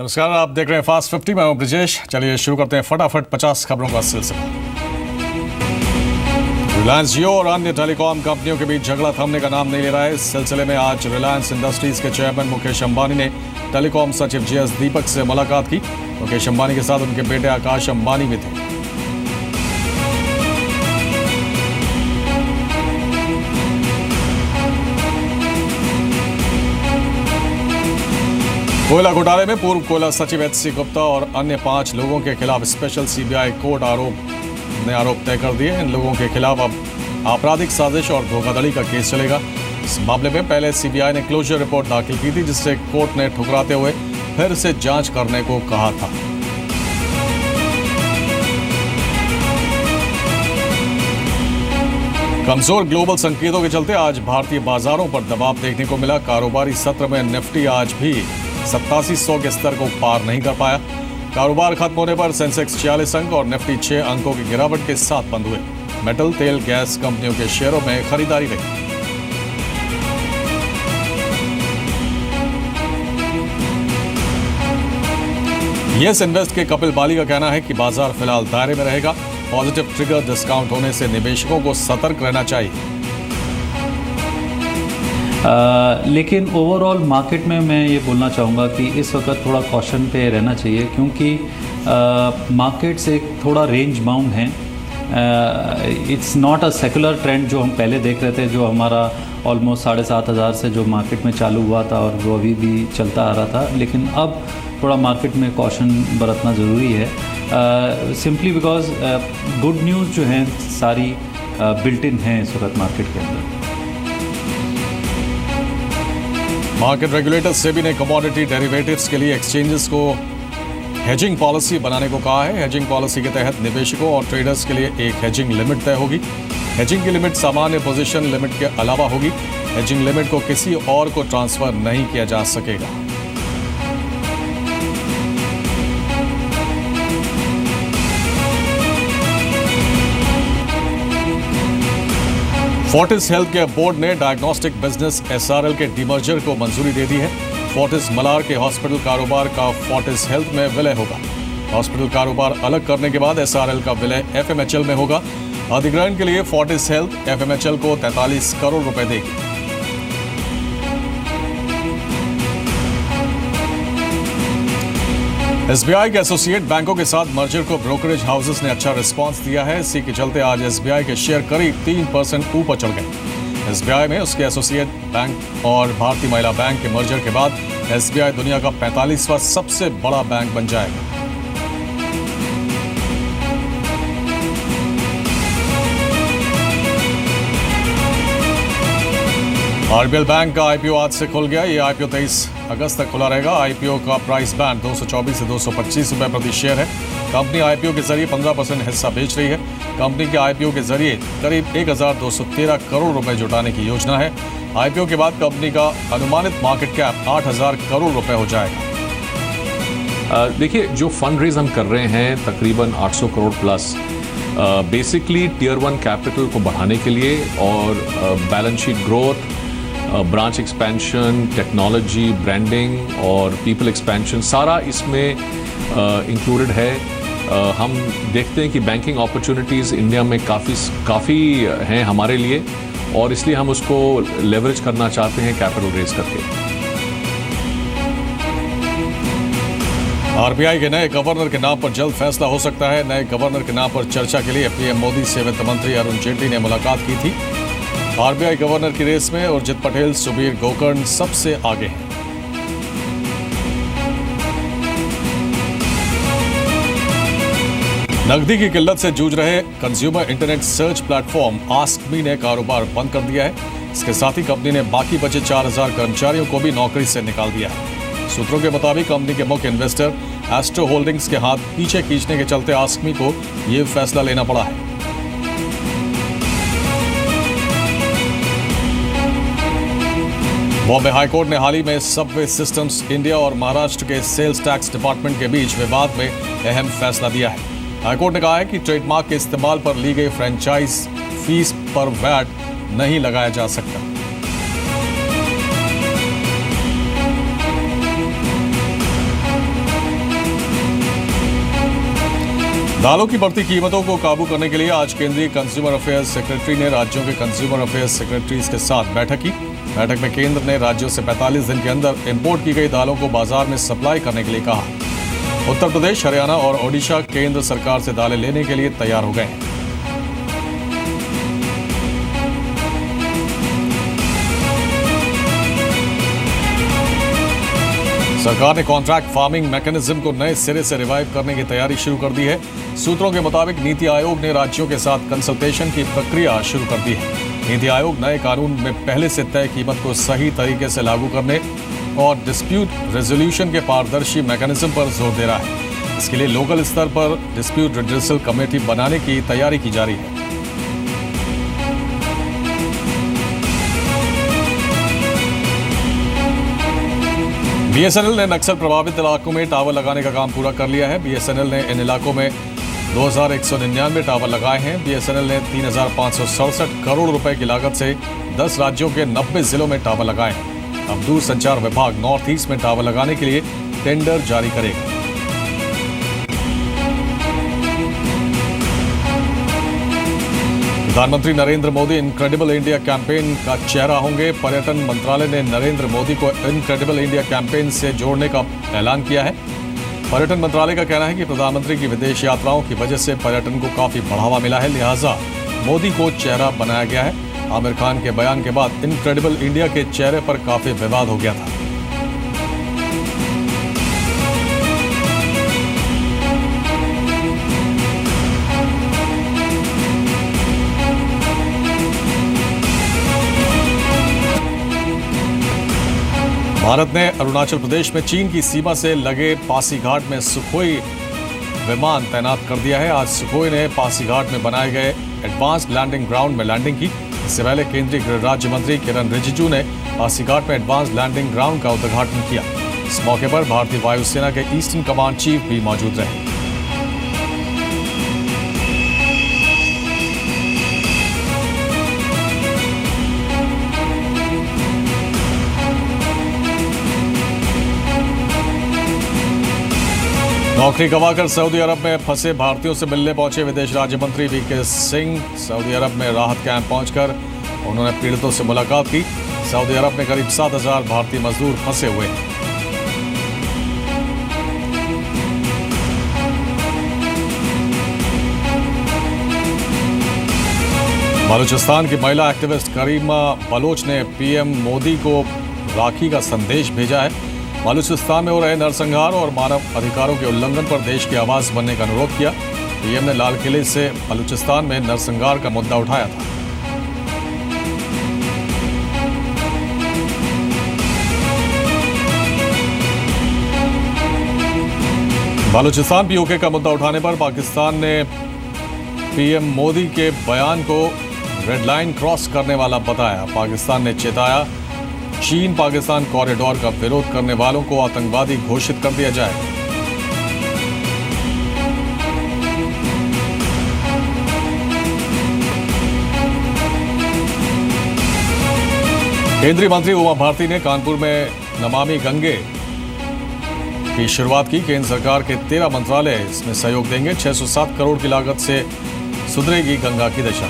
नमस्कार, आप देख रहे हैं फास्ट 50। मैं हूं ब्रिजेश। चलिए शुरू करते हैं फटाफट 50 खबरों का सिलसिला। रिलायंस जियो और अन्य टेलीकॉम कंपनियों के बीच झगड़ा थमने का नाम नहीं ले रहा है। इस सिलसिले में आज रिलायंस इंडस्ट्रीज के चेयरमैन मुकेश अंबानी ने टेलीकॉम सचिव जीएस दीपक से मुलाकात की। मुकेश अंबानी के साथ उनके बेटे आकाश अंबानी भी थे। कोयला घोटाले में पूर्व कोयला सचिव एचसी गुप्ता और अन्य 5 लोगों के खिलाफ स्पेशल सीबीआई कोर्ट ने आरोप तय कर दिए। इन लोगों के खिलाफ अब आपराधिक साजिश और धोखाधड़ी का केस चलेगा। इस मामले में पहले सीबीआई ने क्लोजर रिपोर्ट दाखिल की थी, जिससे कोर्ट ने ठुकराते हुए फिर से जांच करने को कहा था। कमजोर ग्लोबल संकेतों के चलते आज भारतीय बाजारों पर दबाव देखने को मिला। कारोबारी सत्र में निफ्टी आज भी 8700 के स्तर को पार नहीं कर पाया। कारोबार खत्म होने पर सेंसेक्स 46 अंक और निफ्टी 6 अंकों की गिरावट के साथ बंद हुए। मेटल, तेल, गैस कंपनियों के शेयरों में खरीदारी रही। येस इन्वेस्ट के कपिल बाली का कहना है कि बाजार फिलहाल दायरे में रहेगा। पॉजिटिव ट्रिगर डिस्काउंट होने से निवेशकों को सतर्क रहना चाहिए। लेकिन ओवरऑल मार्केट में मैं ये बोलना चाहूँगा कि इस वक्त थोड़ा कॉशन पे रहना चाहिए, क्योंकि मार्केट्स एक थोड़ा रेंज बाउंड हैं। It's not a secular trend जो हम पहले देख रहे थे, जो हमारा ऑलमोस्ट 7,500 से जो मार्केट में चालू हुआ था और वो अभी भी चलता आ रहा था। लेकिन अब थोड़ा मार्केट में कॉशन बरतना ज़रूरी है, सिंपली बिकॉज गुड न्यूज़ जो हैं सारी बिल्ट इन हैं इस वक्त मार्केट के अंदर। मार्केट रेगुलेटर सेबी ने कमोडिटी डेरिवेटिव्स के लिए एक्सचेंजेस को हेजिंग पॉलिसी बनाने को कहा है। हेजिंग पॉलिसी के तहत निवेशकों और ट्रेडर्स के लिए एक हेजिंग लिमिट तय होगी। हेजिंग की लिमिट सामान्य पोजीशन लिमिट के अलावा होगी। हेजिंग लिमिट को किसी और को ट्रांसफर नहीं किया जा सकेगा। फोर्टिस हेल्थ केयर बोर्ड ने डायग्नोस्टिक बिजनेस एसआरएल के डीमर्जर को मंजूरी दे दी है। फोर्टिस मलार के हॉस्पिटल कारोबार का फोर्टिस हेल्थ में विलय होगा। हॉस्पिटल कारोबार अलग करने के बाद एसआरएल का विलय एफएमएचएल में होगा। अधिग्रहण के लिए फोर्टिस हेल्थ एफएमएचएल को 43 करोड़ रुपए देगी। एसबीआई के एसोसिएट बैंकों के साथ मर्जर को ब्रोकरेज हाउसेस ने अच्छा रिस्पांस दिया है। इसी के चलते आज एसबीआई के शेयर करीब 3% ऊपर चढ़ गए। एसबीआई में उसके एसोसिएट बैंक और भारतीय महिला बैंक के मर्जर के बाद एसबीआई दुनिया का 45वां सबसे बड़ा बैंक बन जाएगा। आरबीएल बैंक का आईपीओ आज से खुल गया। ये आईपीओ 23 अगस्त तक खुला रहेगा। आईपीओ का प्राइस बैंड 224 से 225 रुपए प्रति शेयर है। कंपनी आईपीओ के जरिए 15% हिस्सा बेच रही है। कंपनी के आईपीओ के जरिए करीब 1213 करोड़ रुपए जुटाने की योजना है। आईपीओ के बाद कंपनी का अनुमानित मार्केट कैप 8000 करोड़ रुपए हो जाएगा। देखिए, जो फंड रेज हम कर रहे हैं तकरीबन 800 crore plus, basically tier 1 capital को बढ़ाने के लिए और balance sheet growth, branch expansion, technology, branding और पीपल एक्सपेंशन सारा इसमें इंक्लूडेड है। हम देखते हैं कि बैंकिंग अपॉर्चुनिटीज़ इंडिया में काफ़ी हैं हमारे लिए, और इसलिए हम उसको लेवरेज करना चाहते हैं कैपिटल रेज करके। आरबीआई के नए गवर्नर के नाम पर जल्द फैसला हो सकता है। नए गवर्नर के नाम पर चर्चा के लिए पीएम मोदी से वित्त मंत्री अरुण जेटली ने मुलाकात की थी। आरबीआई गवर्नर की रेस में उर्जित पटेल, सुबीर गोकर्ण सबसे आगे हैं। नकदी की किल्लत से जूझ रहे consumer internet search platform ask me ने कारोबार बंद कर दिया है। इसके साथ ही कंपनी ने बाकी बचे 4000 कर्मचारियों को भी नौकरी से निकाल दिया है। सूत्रों के मुताबिक कंपनी के मुख्य इन्वेस्टर एस्ट्रो होल्डिंग्स के हाथ पीछे खींचने के चलते आस्क मी को यह फैसला लेना पड़ा है। बॉम्बे हाईकोर्ट ने हाल ही में सबवे सिस्टम्स इंडिया और महाराष्ट्र के सेल्स टैक्स डिपार्टमेंट के बीच विवाद में अहम फैसला दिया है। हाईकोर्ट ने कहा है कि ट्रेडमार्क के इस्तेमाल पर ली गई फ्रेंचाइज फीस पर वैट नहीं लगाया जा सकता। दालों की बढ़ती कीमतों को काबू करने के लिए आज केंद्रीय कंज्यूमर अफेयर्स सेक्रेटरी ने राज्यों के कंज्यूमर अफेयर्स सेक्रेटरीज के साथ बैठक की। बैठक में केंद्र ने राज्यों से 45 दिन के अंदर इंपोर्ट की गई दालों को बाजार में सप्लाई करने के लिए कहा। उत्तर प्रदेश, हरियाणा और ओडिशा केंद्र सरकार से दालें लेने के लिए तैयार हो गए हैं। सरकार ने कॉन्ट्रैक्ट फार्मिंग मैकेनिज्म को नए सिरे से रिवाइव करने की तैयारी शुरू कर दी है। सूत्रों के मुताबिक नीति आयोग ने राज्यों के साथ कंसल्टेशन की प्रक्रिया शुरू कर दी है। नीति आयोग नए कानून में पहले से तय कीमत को सही तरीके से लागू करने और डिस्प्यूट रेजोल्यूशन के पारदर्शी मैकेनिज्म पर जोर दे रहा है। इसके लिए लोकल स्तर पर डिस्प्यूट रिड्रेसल कमेटी बनाने की तैयारी की जा रही है। बीएसएनएल ने नक्सल प्रभावित इलाकों में टावर लगाने का काम पूरा कर लिया है। बीएसएनएल ने इन इलाकों में 2199 टावर लगाए हैं। बीएसएनएल ने 3567 करोड़ रुपए की लागत से 10 राज्यों के 90 जिलों में टावर लगाए हैं। अब दूरसंचार विभाग नॉर्थ ईस्ट में टावर लगाने के लिए टेंडर जारी करेगा। प्रधानमंत्री Narendra Modi incredible India campaign का चेहरा होंगे। पर्यटन मंत्रालय ने नरेंद्र मोदी को इनक्रेडिबल इंडिया कैंपेन से जोड़ने का ऐलान किया है। पर्यटन मंत्रालय का कहना है कि प्रधानमंत्री की विदेश यात्राओं की वजह से पर्यटन को काफी बढ़ावा मिला है, लिहाजा मोदी को चेहरा बनाया गया है। आमिर खान के बयान के बाद इनक्रेडिबल इंडिया के चेहरे पर काफी विवाद हो गया था। भारत ने अरुणाचल प्रदेश में चीन की सीमा से लगे पासीघाट में सुखोई विमान तैनात कर दिया है। आज सुखोई ने पासीघाट में बनाए गए एडवांस्ड लैंडिंग ग्राउंड में लैंडिंग की। इससे पहले केंद्रीय गृह राज्य मंत्री किरण रिजिजू ने पासीघाट में एडवांस्ड लैंडिंग ग्राउंड का उद्घाटन किया। इस मौके पर भारतीय वायुसेना के ईस्टर्न कमांड चीफ भी मौजूद रहे। नौकरी गंवाकर सऊदी अरब में फंसे भारतीयों से मिलने पहुंचे विदेश राज्य मंत्री वीके सिंह। सऊदी अरब में राहत कैंप पहुंचकर उन्होंने पीड़ितों से मुलाकात की। सऊदी अरब में करीब 7,000 भारतीय मजदूर फंसे हुए हैं। बलूचिस्तान की महिला एक्टिविस्ट करीमा बलोच ने पीएम मोदी को राखी का संदेश भेजा है। बलूचिस्तान में हो रहे नरसंहार और मानव अधिकारों के उल्लंघन पर देश की आवाज बनने का अनुरोध किया। पीएम ने लाल किले से बलूचिस्तान में नरसंहार का मुद्दा उठाया था। बलूचिस्तान पीओके का मुद्दा उठाने पर पाकिस्तान ने पीएम मोदी के बयान को रेड लाइन क्रॉस करने वाला बताया। पाकिस्तान ने चेताया, चीन पाकिस्तान कॉरिडोर का विरोध करने वालों को आतंकवादी घोषित कर दिया जाए। केंद्रीय मंत्री उमा भारती ने कानपुर में नमामि गंगे की शुरुआत की। केंद्र सरकार के 13 मंत्रालय इसमें सहयोग देंगे। 607 करोड़ की लागत से सुधरेगी गंगा की दशा।